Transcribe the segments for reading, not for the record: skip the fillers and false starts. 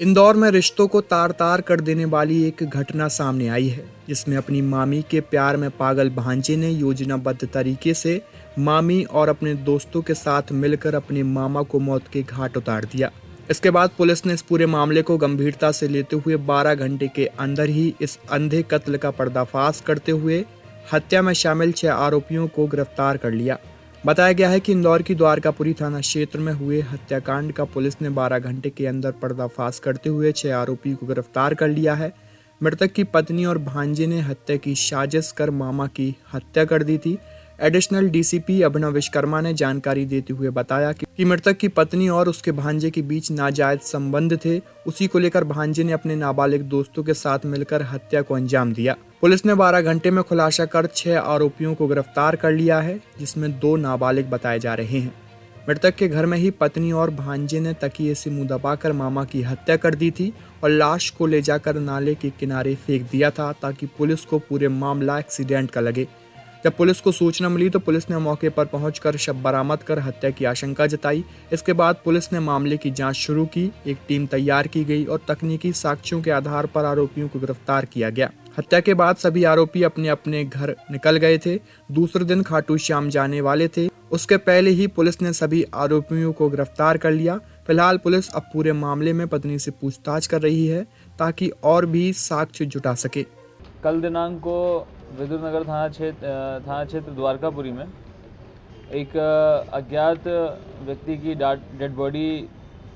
इंदौर में रिश्तों को तार तार कर देने वाली एक घटना सामने आई है, जिसमें अपनी मामी के प्यार में पागल भांजे ने योजनाबद्ध तरीके से मामी और अपने दोस्तों के साथ मिलकर अपने मामा को मौत के घाट उतार दिया। इसके बाद पुलिस ने इस पूरे मामले को गंभीरता से लेते हुए 12 घंटे के अंदर ही इस अंधे कत्ल का पर्दाफाश करते हुए हत्या में शामिल 6 आरोपियों को गिरफ्तार कर लिया। बताया गया है कि इंदौर की द्वारकापुरी थाना क्षेत्र में हुए हत्याकांड का पुलिस ने 12 घंटे के अंदर पर्दाफाश करते हुए 6 आरोपी को गिरफ्तार कर लिया है। मृतक की पत्नी और भांजे ने हत्या की साजिश कर मामा की हत्या कर दी थी। एडिशनल डीसीपी अभिनव विश्वकर्मा ने जानकारी देते हुए बताया कि मृतक की पत्नी और उसके भांजे के बीच नाजायज संबंध थे। उसी को लेकर भांजे ने अपने नाबालिग दोस्तों के साथ मिलकर हत्या को अंजाम दिया। पुलिस ने 12 घंटे में खुलासा कर 6 आरोपियों को गिरफ्तार कर लिया है, जिसमें 2 नाबालिग बताए जा रहे हैं। मृतक के घर में ही पत्नी और भांजे ने तकिए से मुंह दबाकर मामा की हत्या कर दी थी और लाश को ले जाकर नाले के किनारे फेंक दिया था, ताकि पुलिस को पूरे मामला एक्सीडेंट का लगे। जब पुलिस को सूचना मिली तो पुलिस ने मौके पर पहुंचकर शव बरामद कर हत्या की आशंका जताई। इसके बाद पुलिस ने मामले की जांच शुरू की। एक टीम तैयार की गई और तकनीकी साक्ष्यों के आधार पर आरोपियों को गिरफ्तार किया गया। हत्या के बाद सभी आरोपी अपने अपने घर निकल गए थे। दूसरे दिन खाटू श्याम जाने वाले थे। उसके पहले ही पुलिस ने सभी आरोपियों को गिरफ्तार कर लिया। फिलहाल पुलिस अब पूरे मामले में पत्नी से पूछताछ कर रही है, ताकि और भी साक्ष्य जुटा सके। कल दिनांक को विदुर नगर थाना क्षेत्र द्वारकापुरी में एक अज्ञात व्यक्ति की डेड बॉडी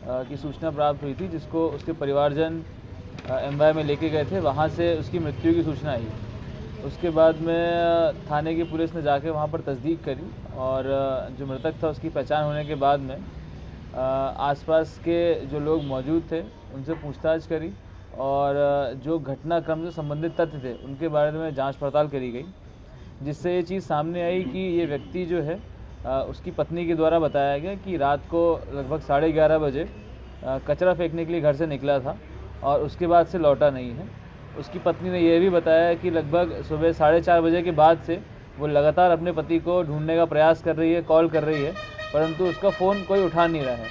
की सूचना प्राप्त हुई थी, जिसको उसके परिवारजन एमवाई में लेके गए थे। वहाँ से उसकी मृत्यु की सूचना आई। उसके बाद में थाने की पुलिस ने जाके वहाँ पर तस्दीक करी और जो मृतक था उसकी पहचान होने के बाद में आसपास के जो लोग मौजूद थे उनसे पूछताछ करी और जो घटनाक्रम से संबंधित तथ्य थे उनके बारे में जांच पड़ताल करी गई, जिससे ये चीज़ सामने आई कि ये व्यक्ति जो है उसकी पत्नी के द्वारा बताया गया कि रात को लगभग 11:30 बजे कचरा फेंकने के लिए घर से निकला था और उसके बाद से लौटा नहीं है। उसकी पत्नी ने यह भी बताया कि लगभग सुबह 4:30 बजे के बाद से वो लगातार अपने पति को ढूंढने का प्रयास कर रही है, कॉल कर रही है, परंतु उसका फ़ोन कोई उठा नहीं रहा है।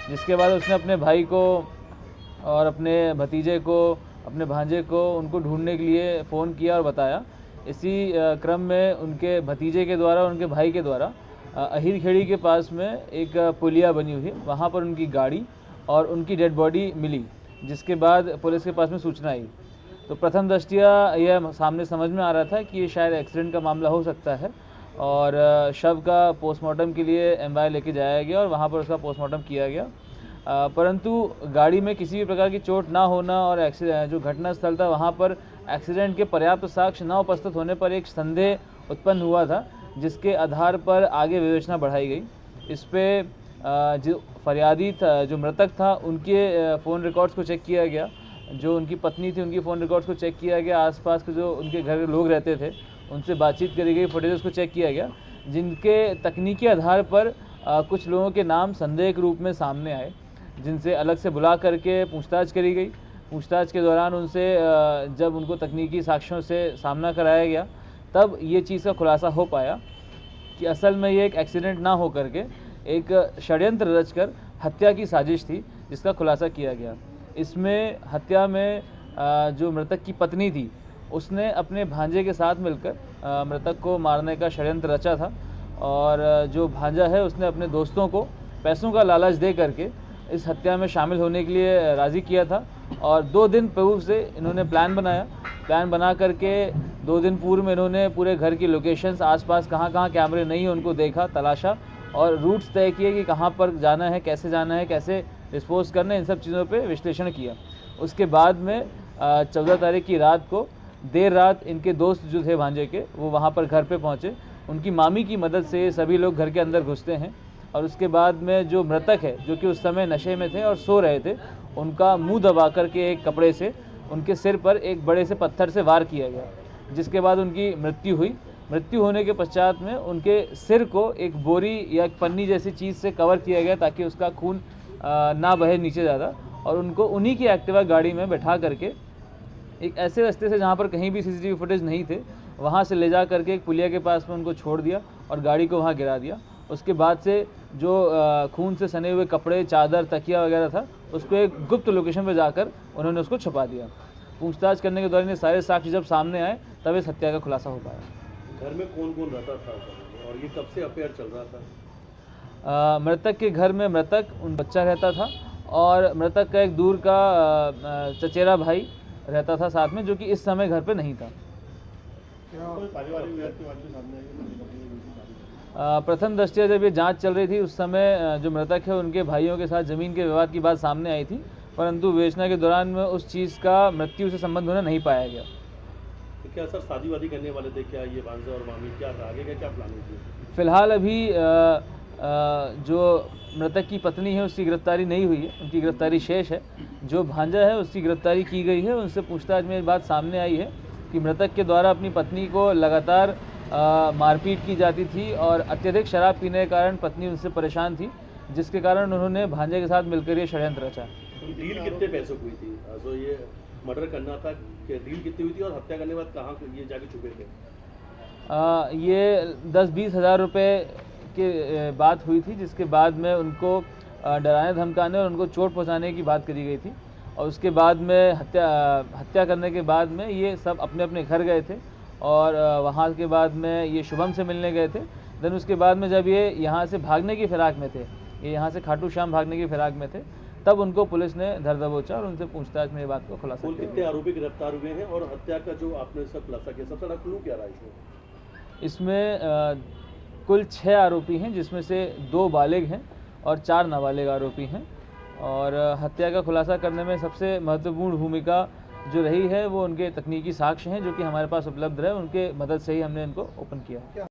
जिसके बाद उसने अपने भाई को और अपने भतीजे को, अपने भांजे को उनको ढूंढने के लिए फ़ोन किया और बताया। इसी क्रम में उनके भतीजे के द्वारा, उनके भाई के द्वारा अहिर खेड़ी के पास में एक पुलिया बनी हुई है, वहाँ पर उनकी गाड़ी और उनकी डेड बॉडी मिली, जिसके बाद पुलिस के पास में सूचना आई। तो प्रथम दृष्टया यह सामने समझ में आ रहा था कि ये शायद एक्सीडेंट का मामला हो सकता है और शव का पोस्टमार्टम के लिए एमवाई लेके जाया गया और वहाँ पर उसका पोस्टमार्टम किया गया। परंतु गाड़ी में किसी भी प्रकार की चोट ना होना और जो घटना स्थल था वहाँ पर एक्सीडेंट के पर्याप्त साक्ष्य न उपस्थित होने पर एक संदेह उत्पन्न हुआ था, जिसके आधार पर आगे विवेचना बढ़ाई गई। इस पे जो फरियादी था, जो मृतक था, उनके फ़ोन रिकॉर्ड्स को चेक किया गया। जो उनकी पत्नी थी उनकी फ़ोन रिकॉर्ड्स को चेक किया गया। आसपास के जो उनके घर के लोग रहते थे उनसे बातचीत करी गई, फुटेजेस को चेक किया गया, जिनके तकनीकी आधार पर कुछ लोगों के नाम संदेह के रूप में सामने आए, जिनसे अलग से बुला करके पूछताछ करी गई। पूछताछ के दौरान उनसे जब उनको तकनीकी साक्ष्यों से सामना कराया गया, तब ये चीज़ का खुलासा हो पाया कि असल में ये एक एक्सीडेंट ना हो करके एक षड्यंत्र रचकर हत्या की साजिश थी, जिसका खुलासा किया गया। इसमें हत्या में जो मृतक की पत्नी थी उसने अपने भांजे के साथ मिलकर मृतक को मारने का षड्यंत्र रचा था और जो भांजा है उसने अपने दोस्तों को पैसों का लालच दे करके इस हत्या में शामिल होने के लिए राज़ी किया था और 2 दिन पूर्व से इन्होंने प्लान बना करके 2 दिन पूर्व में इन्होंने पूरे घर की लोकेशंस, आसपास कहाँ कहाँ कैमरे नहीं है उनको देखा, तलाशा और रूट्स तय किए कि कहाँ पर जाना है, कैसे डिस्पोज करना है, इन सब चीज़ों पे विश्लेषण किया। उसके बाद में 14 तारीख की रात को देर रात इनके दोस्त जो थे भांजे के, वो वहाँ पर घर पे पहुँचे। उनकी मामी की मदद से सभी लोग घर के अंदर घुसते हैं और उसके बाद में जो मृतक है, जो कि उस समय नशे में थे और सो रहे थे, उनका मुंह दबा करके एक कपड़े से उनके सिर पर एक बड़े से पत्थर से वार किया गया, जिसके बाद उनकी मृत्यु हुई। मृत्यु होने के पश्चात में उनके सिर को एक बोरी या एक पन्नी जैसी चीज़ से कवर किया गया, ताकि उसका खून ना बहे नीचे ज़्यादा, और उनको उन्हीं की एक्टिवा गाड़ी में बैठा करके एक ऐसे रास्ते से जहाँ पर कहीं भी सीसीटीवी फुटेज नहीं थे, वहाँ से ले जा करके एक पुलिया के पास में उनको छोड़ दिया और गाड़ी को वहाँ गिरा दिया। उसके बाद से जो खून से सने हुए कपड़े, चादर, तकिया वगैरह था, उसको एक गुप्त लोकेशन पर जाकर उन्होंने उसको छुपा दिया। पूछताछ करने के दौरान ये सारे साक्ष्य जब सामने आए तब इस हत्या का खुलासा हो पाया। घर में कौन कौन रहता था और ये कब से अफेयर चल रहा था? मृतक के घर में मृतक उन बच्चा रहता था और मृतक का एक दूर का चचेरा भाई रहता था साथ में, जो कि इस समय घर पे नहीं था। प्रथम दृष्टया जब ये जांच चल रही थी उस समय जो मृतक है उनके भाइयों के साथ ज़मीन के विवाद की बात सामने आई थी, परंतु विवेचना के दौरान में उस चीज़ का मृत्यु से संबंध होना नहीं पाया गया। तो क्या सर शादी वादी करने वाले थे क्या ये भांजा और मामी? क्या आगे का क्या प्लानिंग थी? फिलहाल अभी जो मृतक की पत्नी है उसकी गिरफ्तारी नहीं हुई है, उनकी गिरफ्तारी शेष है। जो भांजा है उसकी गिरफ्तारी की गई है। उनसे पूछताछ में बात सामने आई है कि मृतक के द्वारा अपनी पत्नी को लगातार मारपीट की जाती थी और अत्यधिक शराब पीने के कारण पत्नी उनसे परेशान थी, जिसके कारण उन्होंने भांजे के साथ मिलकर ये षड्यंत्र रचा। डील कितने पैसों की हुई थी? जो ये मर्डर करना था कि डील कितनी हुई थी और हत्या करने के बाद कहाँ ये जाके छुपे थे? ये 10-20 हज़ार रुपये की बात हुई थी, जिसके बाद में उनको डराने धमकाने और उनको चोट पहुंचाने की बात करी गई थी और उसके बाद में हत्या करने के बाद में ये सब अपने अपने घर गए थे और वहाँ के बाद में ये शुभम से मिलने गए थे। देन उसके बाद में जब ये यहाँ से भागने की फिराक में थे, ये यहाँ से खाटू श्याम भागने की फिराक में थे, तब उनको पुलिस ने धर दबोचा और उनसे पूछताछ में ये बात को खुलासा किया। कितने आरोपी गिरफ्तार हुए हैं और हत्या का जो आपने सब खुलासा किया, सबसे बड़ा क्लू क्या रहा इसमें? कुल 6 आरोपी हैं, जिसमें से 2 बालिग हैं और 4 नाबालिग आरोपी हैं और हत्या का खुलासा करने में सबसे महत्वपूर्ण भूमिका जो रही है वो उनके तकनीकी साक्ष्य हैं जो कि हमारे पास उपलब्ध रहे, उनके मदद से ही हमने इनको ओपन किया।